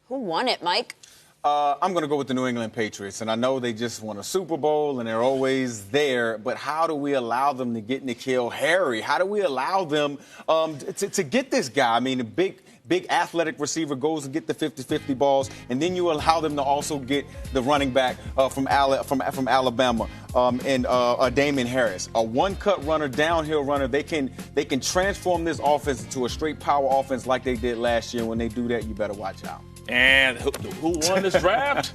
Who won it, Mike? I'm going to go with the New England Patriots, and I know they just won a Super Bowl, and they're always there, but how do we allow them to get N'Keal Harry? How do we allow them to get this guy? I mean, a big athletic receiver goes and get the 50-50 balls, and then you allow them to also get the running back from Alabama and Damian Harris. A one-cut runner, downhill runner. They can transform this offense into a straight power offense like they did last year. When they do that, you better watch out. And who won this draft?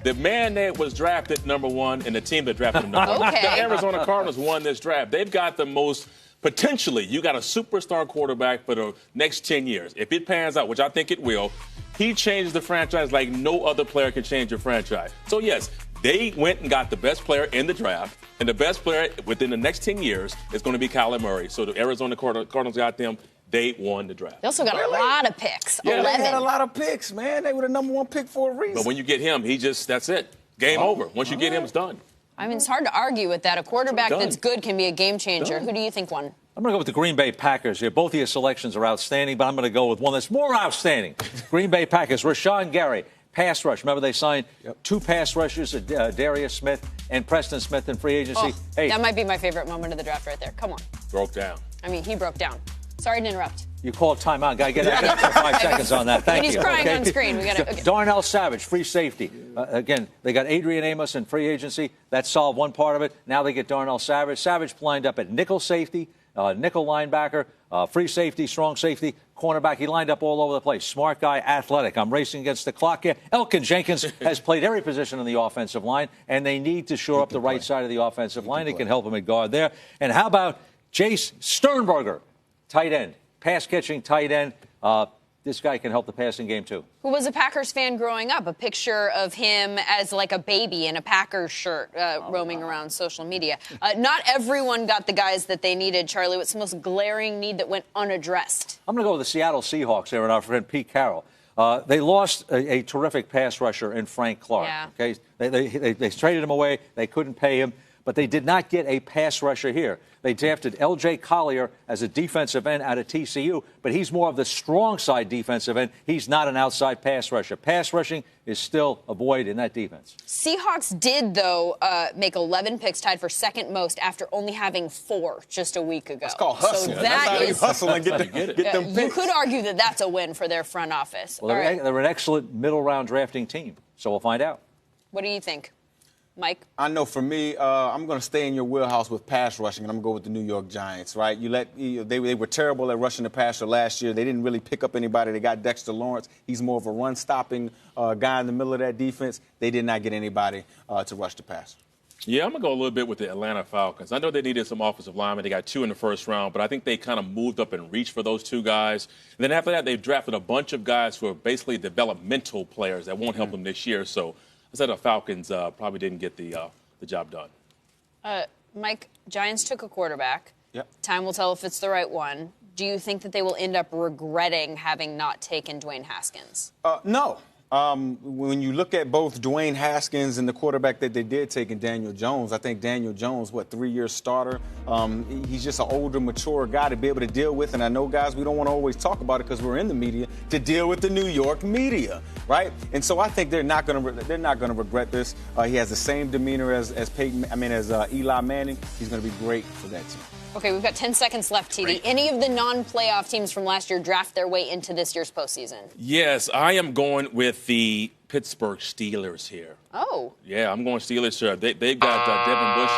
The man that was drafted number one and the team that drafted him number one. The Arizona Cardinals won this draft. They've got the most, potentially, you got a superstar quarterback for the next 10 years. If it pans out, which I think it will, he changes the franchise like no other player can change your franchise. So, yes, they went and got the best player in the draft, and the best player within the next 10 years is going to be Kyler Murray. So the Arizona Cardinals got them. They won the draft. They also got a lot of picks. Yeah, 11. They had a lot of picks, man. They were the number one pick for a reason. But when you get him, that's it. Game over. Once you get him, it's done. I mean, it's hard to argue with that. A quarterback that's good can be a game changer. Who do you think won? I'm going to go with the Green Bay Packers here. Both of your selections are outstanding, but I'm going to go with one that's more outstanding. Green Bay Packers, Rashawn Gary, pass rush. Remember they signed 2 pass rushers, Darius Smith and Preston Smith in free agency. That might be my favorite moment of the draft right there. Come on. Broke down. I mean, he broke down. Sorry to interrupt. You called timeout. Got to get extra 5 seconds on that. Thank you. He's crying on screen. We got to. Okay. Darnell Savage, free safety. Again, they got Adrian Amos in free agency. That solved one part of it. Now they get Darnell Savage. Savage lined up at nickel safety, nickel linebacker, free safety, strong safety, cornerback. He lined up all over the place. Smart guy, athletic. I'm racing against the clock here. Elkin Jenkins has played every position on the offensive line, and they need to shore up the right side of the offensive line. It can help him at guard there. And how about Jace Sternberger, tight end, pass-catching tight end. This guy can help the passing game, too. Who was a Packers fan growing up? A picture of him as like a baby in a Packers shirt roaming around social media. Not everyone got the guys that they needed. Charlie, what's the most glaring need that went unaddressed? I'm going to go with the Seattle Seahawks here and our friend Pete Carroll. They lost a terrific pass rusher in Frank Clark. Yeah. Okay? They traded him away. They couldn't pay him. But they did not get a pass rusher here. They drafted L.J. Collier as a defensive end out of TCU, but he's more of the strong side defensive end. He's not an outside pass rusher. Pass rushing is still a void in that defense. Seahawks did, though, make 11 picks, tied for second most after only having 4 just a week ago. That's called hustling. So that's how you hustle and get them picks. You could argue that that's a win for their front office. Well, they're an excellent middle-round drafting team, so we'll find out. What do you think? Mike? I know for me, I'm going to stay in your wheelhouse with pass rushing, and I'm going to go with the New York Giants, right? They were terrible at rushing the passer last year. They didn't really pick up anybody. They got Dexter Lawrence. He's more of a run-stopping guy in the middle of that defense. They did not get anybody to rush the passer. Yeah, I'm going to go a little bit with the Atlanta Falcons. I know they needed some offensive linemen. They got 2 in the first round, but I think they kind of moved up and reached for those 2 guys. And then after that, they've drafted a bunch of guys who are basically developmental players that won't help them this year. So I said the Falcons probably didn't get the job done. Mike, Giants took a quarterback. Yep. Time will tell if it's the right one. Do you think that they will end up regretting having not taken Dwayne Haskins? No. When you look at both Dwayne Haskins and the quarterback that they did take in Daniel Jones, I think Daniel Jones, 3-year starter, he's just an older, mature guy to be able to deal with. And I know, guys, we don't want to always talk about it because we're in the media, to deal with the New York media, right? And so I think they're not going to regret this. He has the same demeanor as Eli Manning. He's going to be great for that team. Okay, we've got 10 seconds left, TD. Any of the non-playoff teams from last year draft their way into this year's postseason? Yes, I am going with the Pittsburgh Steelers here. Oh. Yeah, I'm going Steelers here. They've got Devin Bush.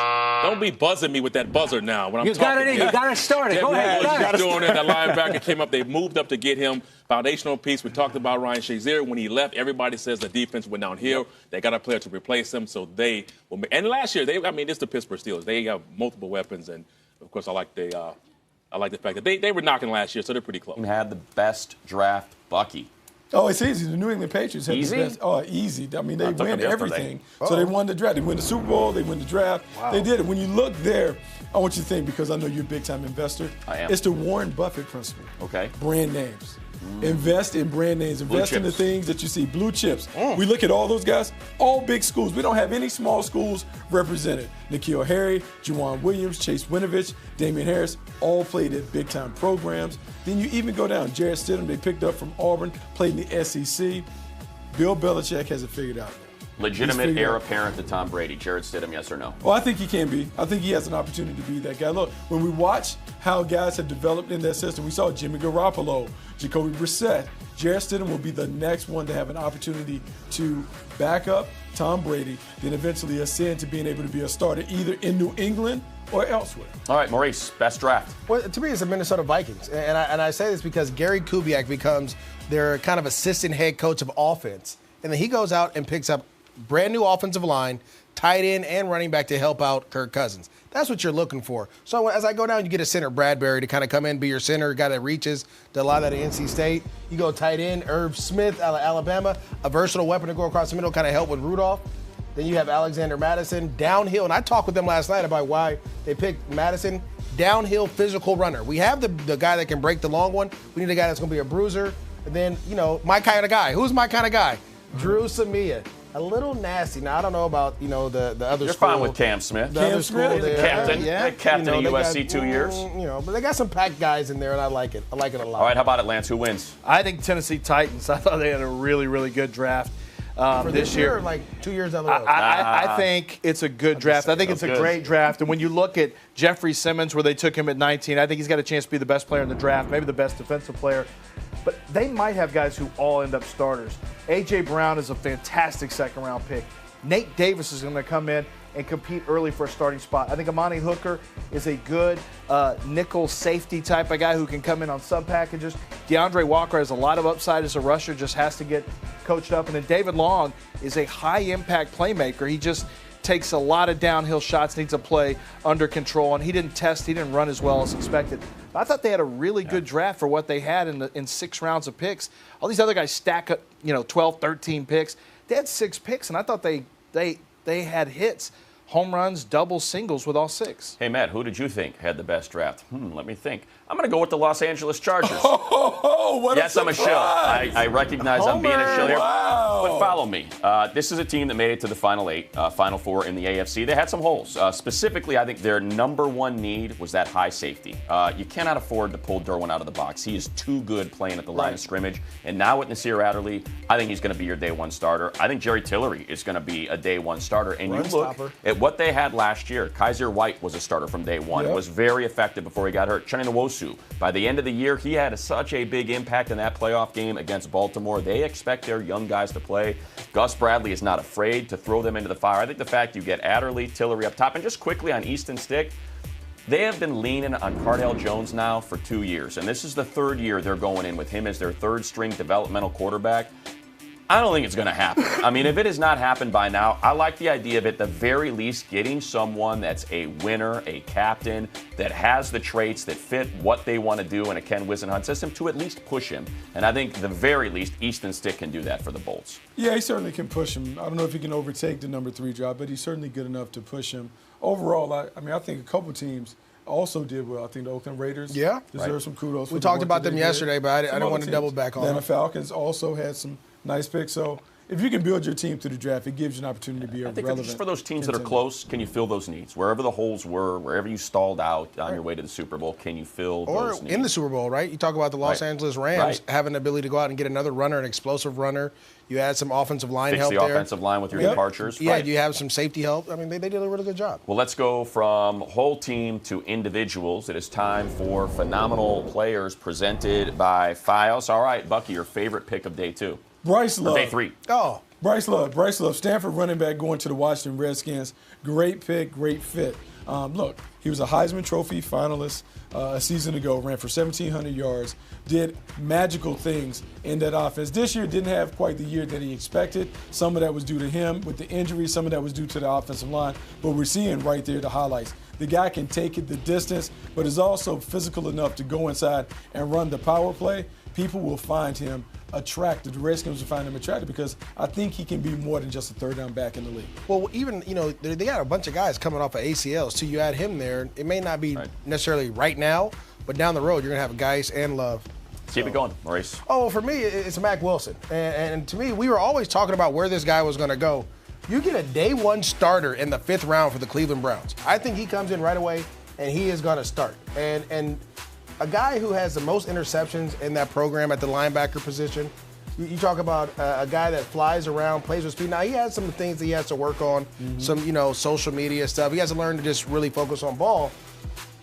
Don't be buzzing me with that buzzer now when I'm talking. You got to start it. Go ahead. Devin Bush doing it. That linebacker came up. They moved up to get him. Foundational piece. We talked about Ryan Shazier. When he left, everybody says the defense went downhill. They got a player to replace him, so they will. And last year, it's the Pittsburgh Steelers. They have multiple weapons, and of course, I like the fact that they were knocking last year, so they're pretty close. Had the best draft, Bucky. Oh, it's easy. The New England Patriots have easy? the best. Oh, easy. I mean, they win everything. So they won the draft. They win the Super Bowl. They win the draft. Wow. They did it. When you look there, I want you to think, because I know you're a big-time investor. I am. It's the Warren Buffett principle. Okay. Brand names. Invest in brand names. Invest in the things that you see. Blue chips. We look at all those guys, all big schools. We don't have any small schools represented. N'Keal Harry, Juwan Williams, Chase Winovich, Damian Harris, all played at big-time programs. Then you even go down. Jarrett Stidham, they picked up from Auburn, played in the SEC. Bill Belichick has it figured out. Legitimate heir apparent to Tom Brady. Jared Stidham, yes or no? Well, I think he can be. I think he has an opportunity to be that guy. Look, when we watch how guys have developed in that system, we saw Jimmy Garoppolo, Jacoby Brissett. Jared Stidham will be the next one to have an opportunity to back up Tom Brady, then eventually ascend to being able to be a starter either in New England or elsewhere. All right, Maurice, best draft. Well, to me, it's the Minnesota Vikings. And I say this because Gary Kubiak becomes their kind of assistant head coach of offense. And then he goes out and picks up brand new offensive line, tight end, and running back to help out Kirk Cousins. That's what you're looking for. So as I go down, you get a center, Bradbury, to kind of come in, be your center, guy that reaches, to allow that at NC State. You go tight end, Irv Smith out of Alabama, a versatile weapon to go across the middle, kind of help with Rudolph. Then you have Alexander Madison, downhill. And I talked with them last night about why they picked Madison, downhill physical runner. We have the guy that can break the long one. We need a guy that's going to be a bruiser. And then, my kind of guy. Who's my kind of guy? Drew Samia. A little nasty. Now, I don't know about, the other You're school. fine with Cam Smith. The other school there. Captain. Yeah. Captain of USC 2 years. But they got some packed guys in there, and I like it. I like it a lot. All right, how about it, Lance? Who wins? I think Tennessee Titans. I thought they had a really, really good draft For this year. Or like 2 years down the road? I think it's a good draft. I think it's a great draft. And when you look at Jeffrey Simmons, where they took him at 19, I think he's got a chance to be the best player in the draft, maybe the best defensive player. But they might have guys who all end up starters. A.J. Brown is a fantastic second-round pick. Nate Davis is going to come in and compete early for a starting spot. I think Amani Hooker is a good nickel safety type of guy who can come in on sub packages. DeAndre Walker has a lot of upside as a rusher, just has to get coached up. And then David Long is a high-impact playmaker. He just takes a lot of downhill shots, needs to play under control, and he didn't run as well as expected. But I thought they had a really good draft for what they had in 6 rounds of picks. All these other guys stack up, 12, 13 picks. They had 6 picks, and I thought they had hits, home runs, doubles, singles with all 6. Hey, Matt, who did you think had the best draft? Let me think. I'm going to go with the Los Angeles Chargers. What yes, a I'm a shill. surprise. I recognize I'm being a shill here. Wow. But follow me. This is a team that made it to the Final 8, Final 4 in the AFC. They had some holes. Specifically, I think their number one need was that high safety. You cannot afford to pull Derwin out of the box. He is too good playing at the line of scrimmage. And now with Nasir Adderley, I think he's going to be your day one starter. I think Jerry Tillery is going to be a day one starter. And you look at what they had last year. Kaiser White was a starter from day one. It was very effective before he got hurt. Cheney Nwosu, by the end of the year, he had such a big impact in that playoff game against Baltimore. They expect their young guys to play. Gus Bradley is not afraid to throw them into the fire. I think the fact you get Adderley, Tillery up top, and just quickly on Easton Stick, they have been leaning on Cardale Jones now for 2 years, and this is the 3rd year they're going in with him as their 3rd-string developmental quarterback. I don't think it's going to happen. I mean, if it has not happened by now, I like the idea of at the very least getting someone that's a winner, a captain, that has the traits that fit what they want to do in a Ken Whisenhunt system to at least push him. And I think, the very least, Easton Stick can do that for the Bolts. Yeah, he certainly can push him. I don't know if he can overtake the number 3 job, but he's certainly good enough to push him. Overall, I think a couple teams also did well. I think the Oakland Raiders deserve some kudos. We talked about them yesterday, but I don't want to double back on them. The Falcons also had some nice picks. So if you can build your team through the draft, it gives you an opportunity to be a relevant. Just for those teams that are close, can you fill those needs? Wherever the holes were, wherever you stalled out on your way to the Super Bowl, can you fill those needs? Or in the Super Bowl, right? You talk about the Los Angeles Rams having the ability to go out and get another runner, an explosive runner. You add some offensive line help there. Fix the offensive line with your departures. Yeah, you have some safety help. I mean, they did a really good job. Well, let's go from whole team to individuals. It is time for phenomenal players presented by Fios. All right, Bucky, your favorite pick of day 2. Bryce Love. Day 3. Oh. Bryce Love, Stanford running back going to the Washington Redskins. Great pick, great fit. Look, he was a Heisman Trophy finalist a season ago, ran for 1,700 yards, did magical things in that offense. This year didn't have quite the year that he expected. Some of that was due to him with the injury. Some of that was due to the offensive line. But we're seeing right there the highlights. The guy can take it the distance, but is also physical enough to go inside and run the power play. People will find him attractive. The Redskins will find him attractive because I think he can be more than just a 3rd down back in the league. Well, even, they got a bunch of guys coming off of ACLs, so you add him there. It may not be necessarily right now, but down the road, you're going to have Geis and Love. Keep it going, Maurice. Oh, well, for me, it's Mack Wilson. And to me, we were always talking about where this guy was going to go. You get a day 1 starter in the 5th round for the Cleveland Browns. I think he comes in right away, and he is going to start. And a guy who has the most interceptions in that program at the linebacker position, You talk about a guy that flies around, plays with speed. Now, he has some things that he has to work on, some, social media stuff. He has to learn to just really focus on ball.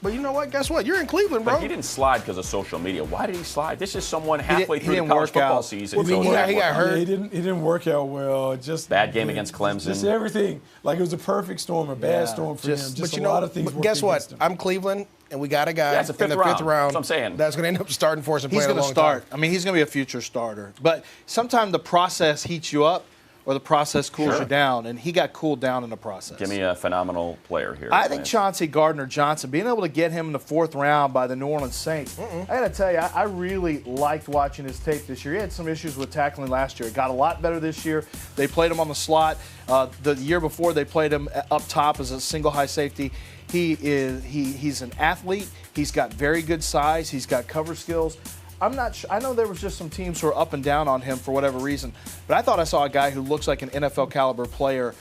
But you know what? Guess what? You're in Cleveland, bro. But he didn't slide because of social media. Why did he slide? This is someone halfway through the college football season. He got hurt. Yeah, he didn't work out well. Just bad game against Clemson. Just everything. Like, it was a perfect storm, a bad storm for him. Just a lot of things. But guess what? I'm Cleveland, and we got a guy in the fifth round. That's what I'm saying. That's going to end up starting for us and playing a long time. He's going to start. I mean, he's going to be a future starter. But sometimes the process heats you up, or the process cools you down, and he got cooled down in the process. Give me a phenomenal player here. I think Chauncey Gardner-Johnson, being able to get him in the 4th round by the New Orleans Saints, I got to tell you, I really liked watching his tape this year. He had some issues with tackling last year. It got a lot better this year. They played him on the slot. The year before, they played him up top as a single high safety. He's an athlete. He's got very good size. He's got cover skills. I'm not sure. I know there was just some teams who are up and down on him for whatever reason, but I thought I saw a guy who looks like an NFL caliber player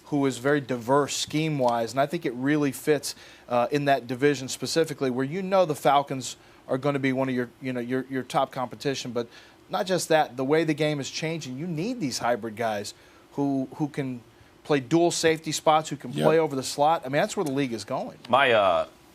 who is very diverse scheme-wise, and I think it really fits in that division specifically, where the Falcons are going to be one of your top competition. But not just that, the way the game is changing, you need these hybrid guys who can play dual safety spots, who can play over the slot. I mean, that's where the league is going.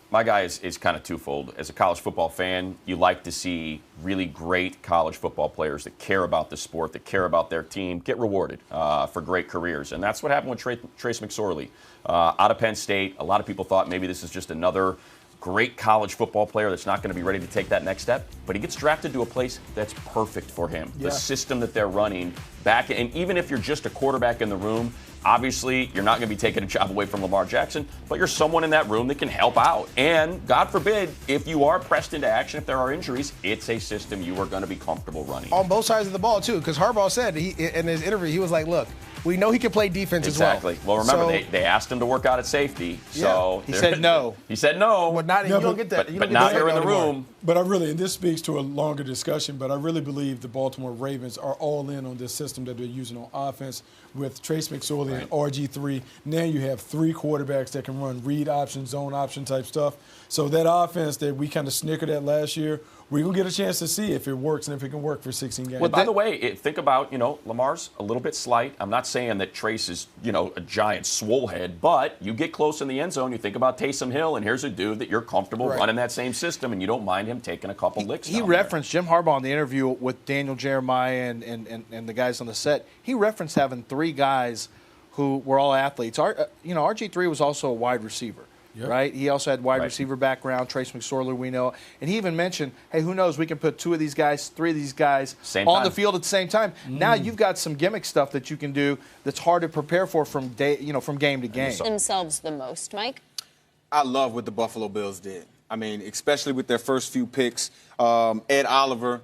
My guy is kind of twofold. As a college football fan, you like to see really great college football players that care about the sport, that care about their team, get rewarded for great careers. And that's what happened with Trace McSorley. Out of Penn State, a lot of people thought maybe this is just another great college football player that's not going to be ready to take that next step. But he gets drafted to a place that's perfect for him. The system that they're running back, and even if you're just a quarterback in the room, obviously, you're not going to be taking a job away from Lamar Jackson, but you're someone in that room that can help out. And God forbid, if you are pressed into action, if there are injuries, it's a system you are going to be comfortable running. On both sides of the ball, too, because Harbaugh said in his interview, he was like, look, we know he can play defense as well. Exactly. Well, remember, they asked him to work out at safety. So he said no. He said no. But not, you don't get that. But now you're in the room. But and this speaks to a longer discussion, but I really believe the Baltimore Ravens are all in on this system that they're using on offense with Trace McSorley and RG3. Now you have 3 quarterbacks that can run read option, zone option type stuff. So that offense that we kind of snickered at last year, we're going to get a chance to see if it works and if it can work for 16 games. Well, by the way, think about, Lamar's a little bit slight. I'm not saying that Trace is, a giant swole head, but you get close in the end zone, you think about Taysom Hill, and here's a dude that you're comfortable running that same system, and you don't mind him taking a couple licks. He referenced Jim Harbaugh in the interview with Daniel Jeremiah and the guys on the set. He referenced having 3 guys who were all athletes. RG3 was also a wide receiver. Yep. Right? He also had wide receiver background, Trace McSorley, we know. And he even mentioned, hey, who knows, we can put 2 of these guys, 3 of these guys on the field at the same time. Now you've got some gimmick stuff that you can do that's hard to prepare for from game to game. Themselves the most, Mike? I love what the Buffalo Bills did. I mean, especially with their first few picks. Ed Oliver,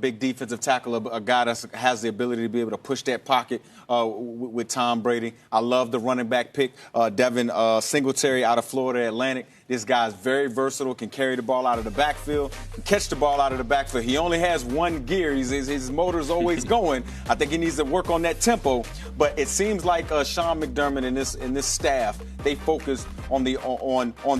big defensive tackle, a guy that has the ability to be able to push that pocket with Tom Brady. I love the running back pick, Devin Singletary out of Florida Atlantic. This guy's very versatile, can carry the ball out of the backfield, can catch the ball out of the backfield. He only has one gear. His motor's always going. I think he needs to work on that tempo. But it seems like Sean McDermott and this staff, they focus on the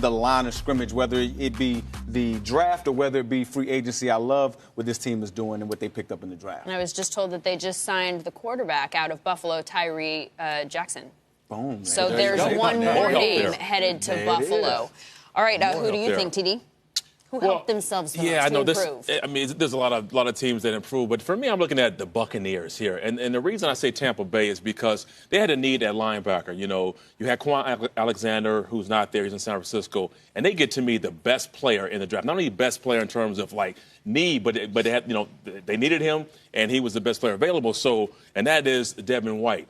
line of scrimmage, whether it be the draft or whether it be free agency. I love what this team is doing and what they picked up in the draft. And I was just told that they just signed the quarterback out of Buffalo, Tyree Jackson. Boom. So there's one more name headed to Buffalo. All right, who do you think, TD? Who helped themselves the most to improve? I mean, there's a lot of teams that improve, but for me, I'm looking at the Buccaneers here. And the reason I say Tampa Bay is because they had a need at linebacker. You had Quan Alexander, who's not there. He's in San Francisco. And they get, to me, the best player in the draft. Not only best player in terms of, need, but they had, they needed him, and he was the best player available. So, and that is Devin White.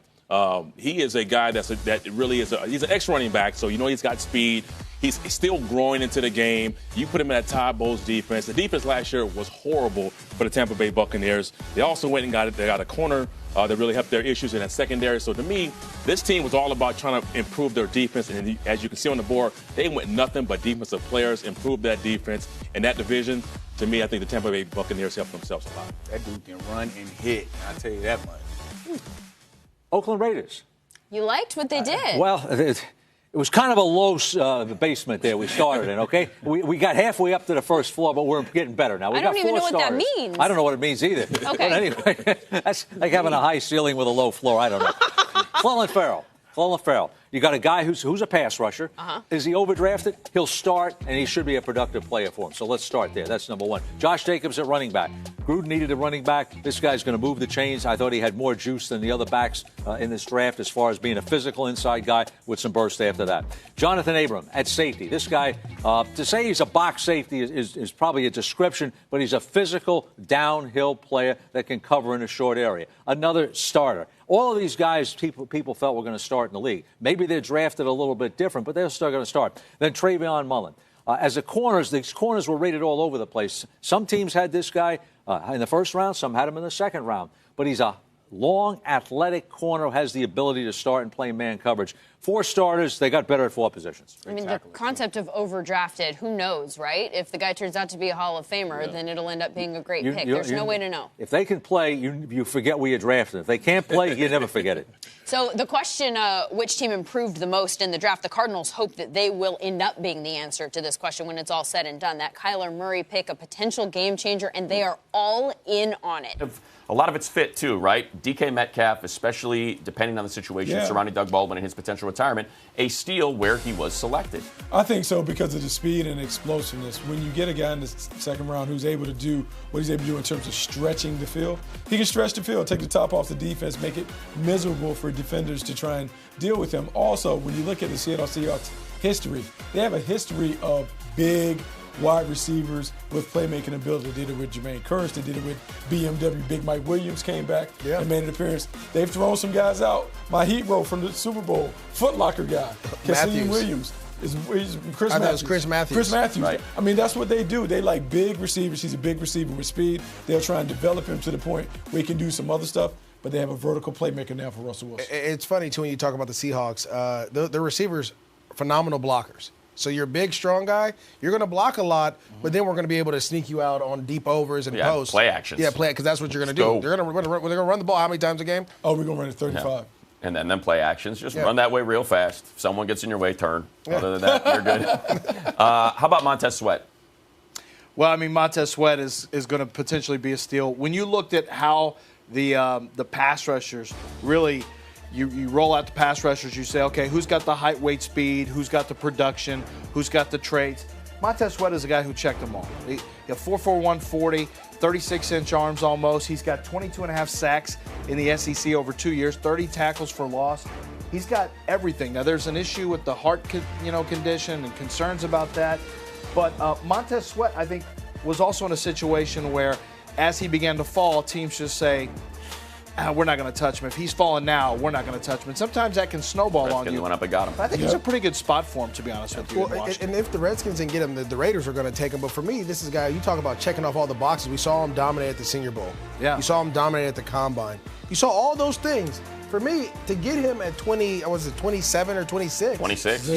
He is a guy he's an ex-running back, so he's got speed. He's still growing into the game. You put him in that Todd Bowles defense. The defense last year was horrible for the Tampa Bay Buccaneers. They also went and got a corner that really helped their issues in that secondary. So to me, this team was all about trying to improve their defense. And as you can see on the board, they went nothing but defensive players, improved that defense. And that division, to me, I think the Tampa Bay Buccaneers helped themselves a lot. That dude can run and hit, I'll tell you that much. Oakland Raiders. You liked what they did. Well, It was kind of a low basement there we started in, okay? We got halfway up to the first floor, but we're getting better now. I don't even know what that means. I don't know what it means either. Okay. But anyway, that's like having a high ceiling with a low floor. I don't know. Clelin Ferrell. You got a guy who's a pass rusher. Is he overdrafted? He'll start, and he should be a productive player for him. So let's start there. That's number one. Josh Jacobs at running back. Gruden needed a running back. This guy's going to move the chains. I thought he had more juice than the other backs in this draft as far as being a physical inside guy with some burst after that. Jonathan Abram at safety. This guy, to say he's a box safety is probably a description, but he's a physical downhill player that can cover in a short area. Another starter. All of these guys people felt were going to start in the league. Maybe they're drafted a little bit different, but they're still going to start. Then Travion Mullen. As the corners, these corners were rated all over the place. Some teams had this guy in the first round, some had him in the second round. But he's a long, athletic corner who has the ability to start and play man coverage. 4 starters, they got better at 4 positions. I mean, the concept of overdrafted, who knows, right? If the guy turns out to be a Hall of Famer, then it'll end up being a great pick. There's no way to know. If they can play, you forget where you drafted. If they can't play, you never forget it. So the question, which team improved the most in the draft, the Cardinals hope that they will end up being the answer to this question when it's all said and done. That Kyler Murray pick, a potential game changer, and they are all in on it. A lot of it's fit, too, right? DK Metcalf, especially depending on the situation surrounding Doug Baldwin and his potential retirement, a steal where he was selected. I think so because of the speed and explosiveness. When you get a guy in the second round who's able to do what he's able to do in terms of stretching the field, he can stretch the field, take the top off the defense, make it miserable for defenders to try and deal with him. Also, when you look at the Seattle Seahawks history, they have a history of big wide receivers with playmaking ability. They did it with Jermaine Kearse. They did it with BMW. Big Mike Williams came back and made an appearance. They've thrown some guys out. My hero from the Super Bowl, Foot Locker guy, Kasim Williams. Chris Matthews. Chris Matthews. Right. I mean, that's what they do. They like big receivers. He's a big receiver with speed. They'll try and develop him to the point where he can do some other stuff. But they have a vertical playmaker now for Russell Wilson. It's funny, too, when you talk about the Seahawks. The receivers, phenomenal blockers. So you're a big, strong guy. You're going to block a lot, but then we're going to be able to sneak you out on deep overs and posts. Play actions. Yeah, because that's what you're going to do. They're going to run the ball how many times a game? Oh, we're going to run it 35. Yeah. And then play actions. Just run that way real fast. If someone gets in your way, turn. Other than that, you're good. How about Montez Sweat? Well, I mean, Montez Sweat is going to potentially be a steal. When you looked at how the pass rushers really – You roll out the pass rushers, you say, okay, who's got the height, weight, speed, who's got the production, who's got the traits. Montez Sweat is a guy who checked them all. He 4'4", 140, 36-inch arms almost. He's got 22.5 sacks in the SEC over 2 years, 30 tackles for loss. He's got everything. Now, there's an issue with the heart condition and concerns about that. But Montez Sweat, I think, was also in a situation where as he began to fall, teams just say, we're not going to touch him. If he's falling now, we're not going to touch him. And sometimes that can snowball on you. Went up and got him. I think it's a pretty good spot for him, to be honest with you. Well, and if the Redskins didn't get him, the Raiders are going to take him. But for me, this is a guy, you talk about checking off all the boxes. We saw him dominate at the Senior Bowl. Yeah. You saw him dominate at the Combine. You saw all those things. For me, to get him at 27 or 26? 26.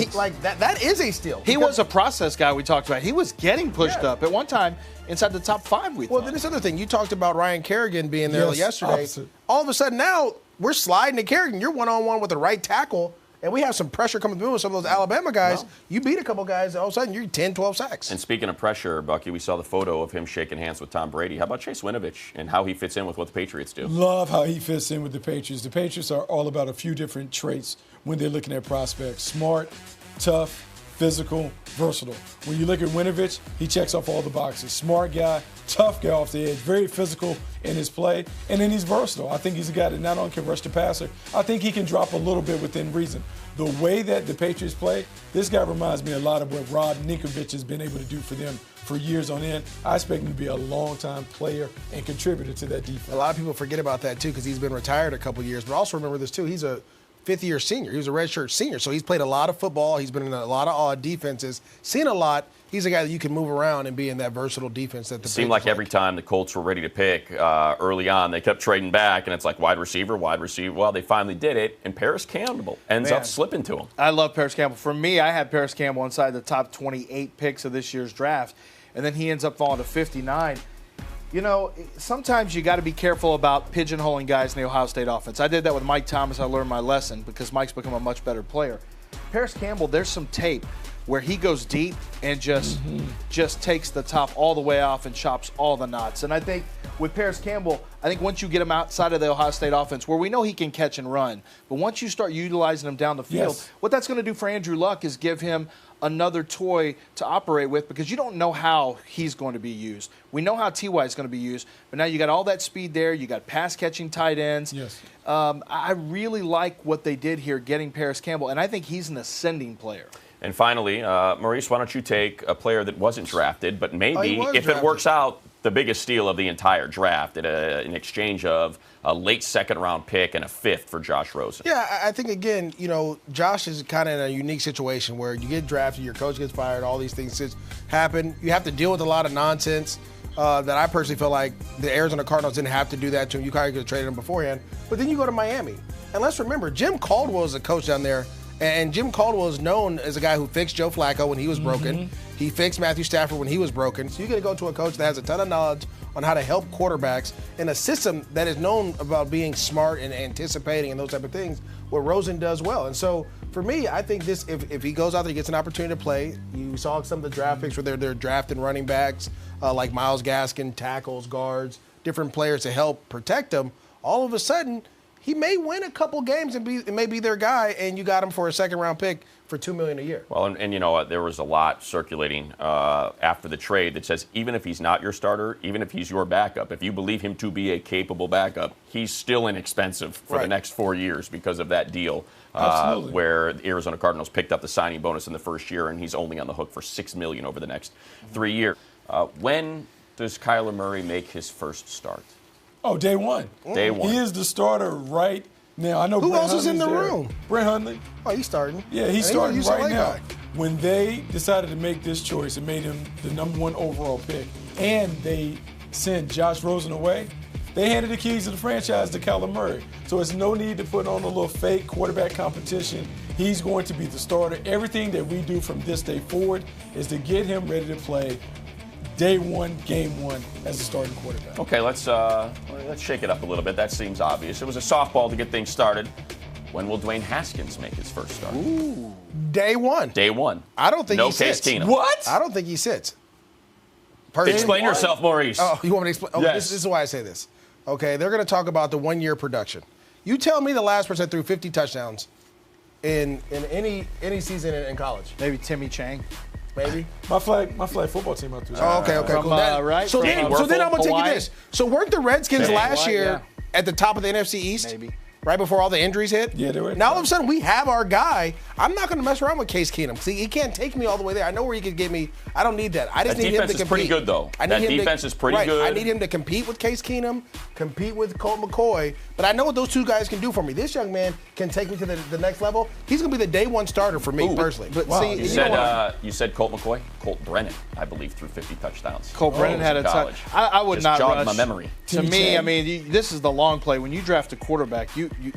That is a steal. He was a process guy we talked about. He was getting pushed up at one time inside the top 5, we thought. Well, then this other thing. You talked about Ryan Kerrigan being there yesterday. Opposite. All of a sudden now, we're sliding to Kerrigan. You're one-on-one with the right tackle, and we have some pressure coming through with some of those Alabama guys. Wow. You beat a couple guys, all of a sudden you're 10, 12 sacks. And speaking of pressure, Bucky, we saw the photo of him shaking hands with Tom Brady. How about Chase Winovich and how he fits in with what the Patriots do? Love how he fits in with the Patriots. The Patriots are all about a few different traits when they're looking at prospects. Smart, tough, physical, versatile. When you look at Winovich, he checks off all the boxes. Smart guy, tough guy off the edge, very physical in his play, and then he's versatile. I think he's a guy that not only can rush the passer, I think he can drop a little bit within reason. The way that the Patriots play, this guy reminds me a lot of what Rob Ninkovich has been able to do for them for years on end. I expect him to be a long-time player and contributor to that defense. A lot of people forget about that, too, because he's been retired a couple years. But also remember this, too, he's a fifth-year senior. He was a redshirt senior, so he's played a lot of football. He's been in a lot of defenses, seen a lot. He's a guy that you can move around and be in that versatile defense that the It seemed like every time the Colts were ready to pick early on, they kept trading back, and it's like wide receiver. Well, they finally did it, and Paris Campbell ends up slipping to him. I love Paris Campbell. For me, I had Paris Campbell inside the top 28 picks of this year's draft, and then he ends up falling to 59. You know, sometimes you got to be careful about pigeonholing guys in the Ohio State offense. I did that with Mike Thomas. I learned my lesson because Mike's become a much better player. Paris Campbell, there's some tape where he goes deep and just takes the top all the way off and chops all the knots. And I think with Paris Campbell, I think once you get him outside of the Ohio State offense, where we know he can catch and run, but once you start utilizing him down the field, what that's going to do for Andrew Luck is give him another toy to operate with, because you don't know how he's going to be used. We know how T.Y. is going to be used, but now you got all that speed there. You got pass-catching tight ends. Yes. I really like what they did here getting Paris Campbell, and I think he's an ascending player. And finally, Maurice, why don't you take a player that wasn't drafted, but maybe if drafted. it works out, the biggest steal of the entire draft in exchange of a late second-round pick and a fifth for Josh Rosen. Yeah, I think, again, Josh is kind of in a unique situation where you get drafted, your coach gets fired, all these things just happen. You have to deal with a lot of nonsense that I personally feel like the Arizona Cardinals didn't have to do that to him. You kind of could have traded him beforehand. But then you go to Miami. And let's remember, Jim Caldwell is a coach down there. And Jim Caldwell is known as a guy who fixed Joe Flacco when he was broken. He fixed Matthew Stafford when he was broken. So you're going to go to a coach that has a ton of knowledge on how to help quarterbacks in a system that is known about being smart and anticipating and those type of things, what Rosen does well. And so for me, I think this, if he goes out there, he gets an opportunity to play. You saw some of the draft picks where they're drafting running backs like Myles Gaskin, tackles, guards, different players to help protect them. All of a sudden, he may win a couple games and may be their guy, and you got him for a second-round pick for $2 million a year. Well, and you know what? There was a lot circulating after the trade that says even if he's not your starter, even if he's your backup, if you believe him to be a capable backup, he's still inexpensive for the next 4 years because of that deal where the Arizona Cardinals picked up the signing bonus in the first year, and he's only on the hook for $6 million over the next 3 years. When does Kyler Murray make his first start? Oh, day one. Day one. He is the starter right now. I know. Who Brett else is in the Hundley's room? Brett Hundley. Oh, he's starting. Yeah, he's starting right now. When they decided to make this choice and made him the #1 overall pick, and they sent Josh Rosen away, they handed the keys to the franchise to Kyler Murray. So it's no need to put on a little fake quarterback competition. He's going to be the starter. Everything that we do from this day forward is to get him ready to play day one, game one, as a starting quarterback. Okay, let's shake it up a little bit. That seems obvious. It was a softball to get things started. When will Dwayne Haskins make his first start? Ooh. Day one. Day one. I don't think he sits. Case Keenum. What? I don't think he sits. Explain yourself, Maurice. Oh, you want me to explain? Oh, Yes. This is why I say this. Okay, they're going to talk about the 1 year production. You tell me the last person that threw 50 touchdowns in any season in college. Maybe Timmy Chang. Maybe. My flag football team out there. Oh, okay, From, cool. right? So then I'm going to take you this. So weren't the Redskins Danny last White, year at the top of the NFC East? Maybe. Right before all the injuries hit? Yeah, they were. Now all of a sudden we have our guy. I'm not going to mess around with Case Keenum. See, he can't take me all the way there. I know where he could get me. I don't need that. I just That need him to defense is compete. pretty good, though. That defense is pretty good. I need him to compete with Case Keenum, compete with Colt McCoy. But I know what those two guys can do for me. This young man can take me to the next level. He's going to be the day one starter for me personally. But Wow. see, You said Colt McCoy? Colt Brennan, I believe, threw 50 touchdowns. Cole Brennan had a touch. I would Just not jogged rush. my memory. To me, I mean, this is the long play. When you draft a quarterback,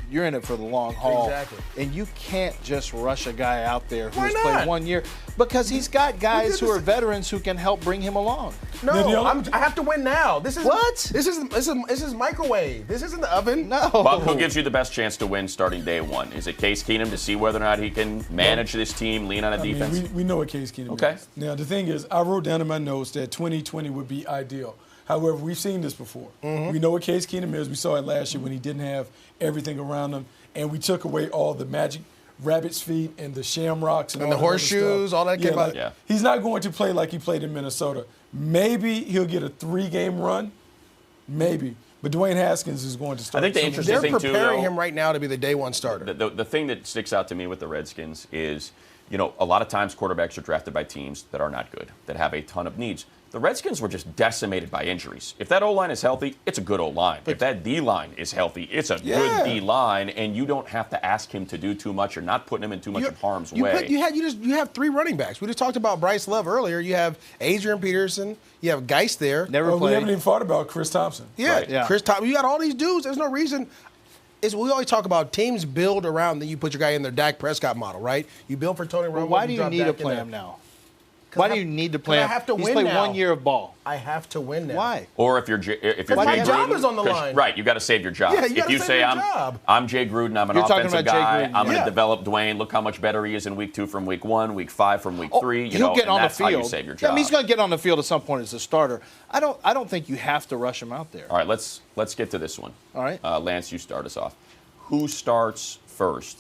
you're in it for the long haul. Exactly. And you can't just rush a guy out there Why who's not? played 1 year because he's got guys who are veterans who can help bring him along. no, I have to win now. This is What? This is microwave. This isn't the oven. No. Bob, who gives you the best chance to win starting day one? Is it Case Keenum to see whether or not he can manage this team, lean on a defense? We know what Case Keenum Okay. is. Now, the thing is, I wrote down in my notes that 2020 would be ideal. However, we've seen this before. We know what Case Keenum is. We saw it last year when he didn't have everything around him, and we took away all the magic rabbit's feet and the shamrocks and all the that other horseshoes, stuff. all that came out. Yeah. He's not going to play like he played in Minnesota. Maybe he'll get a 3-game run, maybe. But Dwayne Haskins is going to start. I think the interesting They're thing, too, preparing though, him right now to be the day one starter. the thing that sticks out to me with the Redskins is, a lot of times quarterbacks are drafted by teams that are not good, that have a ton of needs. The Redskins were just decimated by injuries. If that O-line is healthy, it's a good O-line. If that D-line is healthy, it's a good D-line, and you don't have to ask him to do too much. You're not putting him in too much of harm's way. You have 3 running backs. We just talked about Bryce Love earlier. You have Adrian Peterson. You have Geist there. Never We played. haven't even thought about Chris Thompson. Yeah, Right. Yeah. Chris Thompson. You got all these dudes. There's no reason. We always talk about teams build around, then you put your guy in their Dak Prescott model, right? You build for Tony Romo. Why do you drop need to Dak in play there. him now? Why do you need to play? I have to He's win played now. 1 year of ball. I have to win now. Why? Or if you're Jay my job Gruden, is on the line. Right, you got to save your job. Yeah, you if gotta you save say your job. I'm Jay Gruden, I'm an You're talking offensive about Jay guy, Gruden, I'm going yeah. to develop Dwayne. Look how much better he is in week 2 from week 1, week 5 from week 3. He'll get on the that's how field. you save your Yeah, job. he's going to get on the field at some point as a starter. I don't think you have to rush him out there. All right, let's get to this one. All right. Lance, you start us off. Who starts first?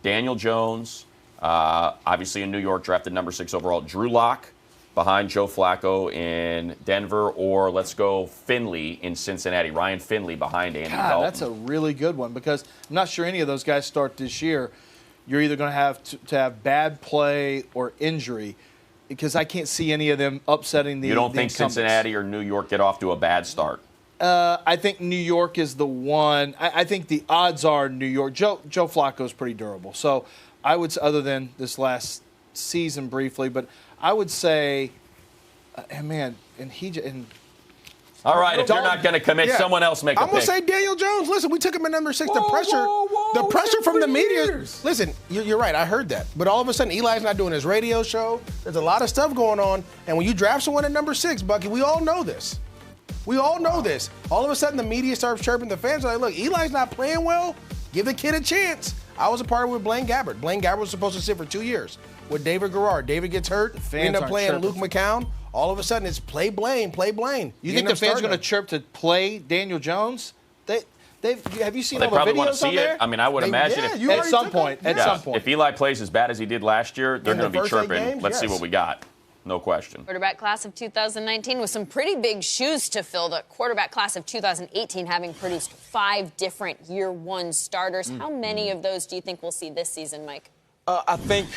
Daniel Jones, obviously in New York, drafted number 6 overall. Drew Lock behind Joe Flacco in Denver, or let's go Finley in Cincinnati. Ryan Finley behind Andy Dalton. That's a really good one because I'm not sure any of those guys start this year. You're either going to have to have bad play or injury because I can't see any of them upsetting the You don't think incumbents. Cincinnati or New York get off to a bad start? I think New York is the one. I think the odds are New York. Joe Flacco is pretty durable. So I would, other than this last season briefly, but I would say, All right, if you're not going to commit, someone else make a pick. I'm going to say Daniel Jones. Listen, we took him at number 6. The pressure from the media. Listen, you're right. I heard that. But all of a sudden, Eli's not doing his radio show. There's a lot of stuff going on. And when you draft someone at number 6, Bucky, we all know this. We all know this. All of a sudden, the media starts chirping. The fans are like, look, Eli's not playing well. Give the kid a chance. I was a part of it with Blaine Gabbert. Blaine Gabbert was supposed to sit for 2 years with David Garrard. David gets hurt. We end up playing Luke McCown. All of a sudden, it's play Blaine, play Blaine. You think the fans are going to chirp to play Daniel Jones? Have you seen all the probably want to videos on see there? it. I mean, I would imagine at some point. If Eli plays as bad as he did last year, they're going to be chirping. Let's see what we got. No question. Quarterback class of 2019 with some pretty big shoes to fill. The quarterback class of 2018 having produced 5 different year 1 starters. How many of those do you think we'll see this season, Mike? I think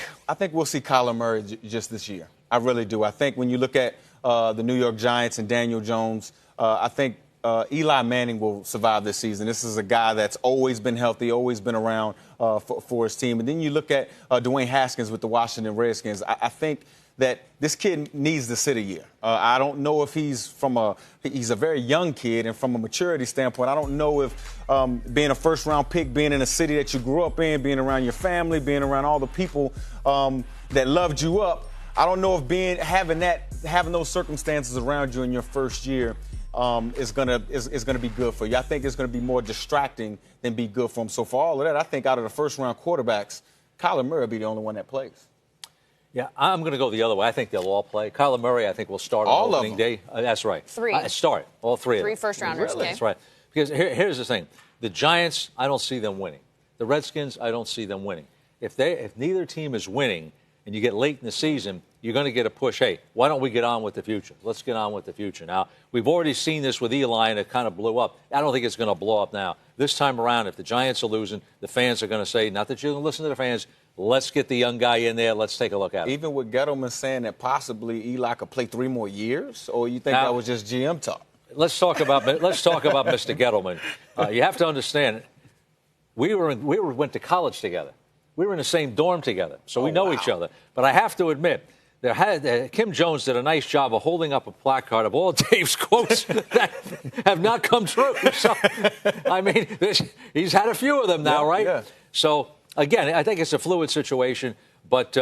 we'll see Kyler Murray just this year. I really do. I think when you look at the New York Giants and Daniel Jones, I think Eli Manning will survive this season. This is a guy that's always been healthy, always been around for his team. And then you look at Dwayne Haskins with the Washington Redskins. I think that this kid needs to sit a year. I don't know if he's a very young kid, and from a maturity standpoint, I don't know if being a first-round pick, being in a city that you grew up in, being around your family, being around all the people that loved you up, I don't know if having those circumstances around you in your first year is gonna be good for you. I think it's gonna be more distracting than be good for him. So for all of that, I think out of the first-round quarterbacks, Kyler Murray will be the only one that plays. Yeah, I'm going to go the other way. I think they'll all play. Kyler Murray, I think, will start on opening day. That's right. 3. Start. All 3 of them. 3 first-rounders, Really? okay. That's right. Because here's the thing. The Giants, I don't see them winning. The Redskins, I don't see them winning. If neither team is winning and you get late in the season, you're going to get a push. Hey, why don't we get on with the future? Let's get on with the future. Now, we've already seen this with Eli, and it kind of blew up. I don't think it's going to blow up now. This time around, if the Giants are losing, the fans are going to say, not that you're going to listen to the fans, let's get the young guy in there. Let's take a look at him. Even with Gettleman saying that possibly Eli could play 3 more years, or you think that was just GM talk? Let's talk about Mr. Gettleman. You have to understand, we went to college together. We were in the same dorm together, so we know each other. But I have to admit, Kim Jones did a nice job of holding up a placard of all Dave's quotes that have not come true. So, I mean, he's had a few of them now, right? Yeah. So, again, I think it's a fluid situation. But,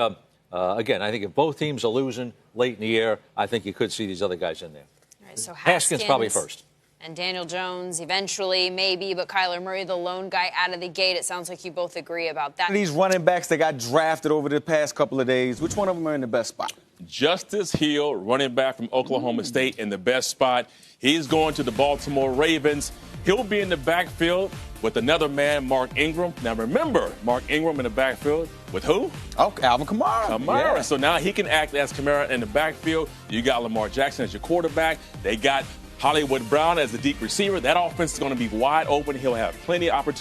again, I think if both teams are losing late in the year, I think you could see these other guys in there. All right, so Haskins probably first. And Daniel Jones eventually, maybe, but Kyler Murray, the lone guy out of the gate. It sounds like you both agree about that. These running backs that got drafted over the past couple of days, which one of them are in the best spot? Justice Hill, running back from Oklahoma State, in the best spot. He's going to the Baltimore Ravens. He'll be in the backfield with another man, Mark Ingram. Now, remember, Mark Ingram in the backfield with who? Oh, Alvin Kamara. Yeah. So now he can act as Kamara in the backfield. You got Lamar Jackson as your quarterback. They got Hollywood Brown as the deep receiver. That offense is going to be wide open. He'll have plenty of opportunity.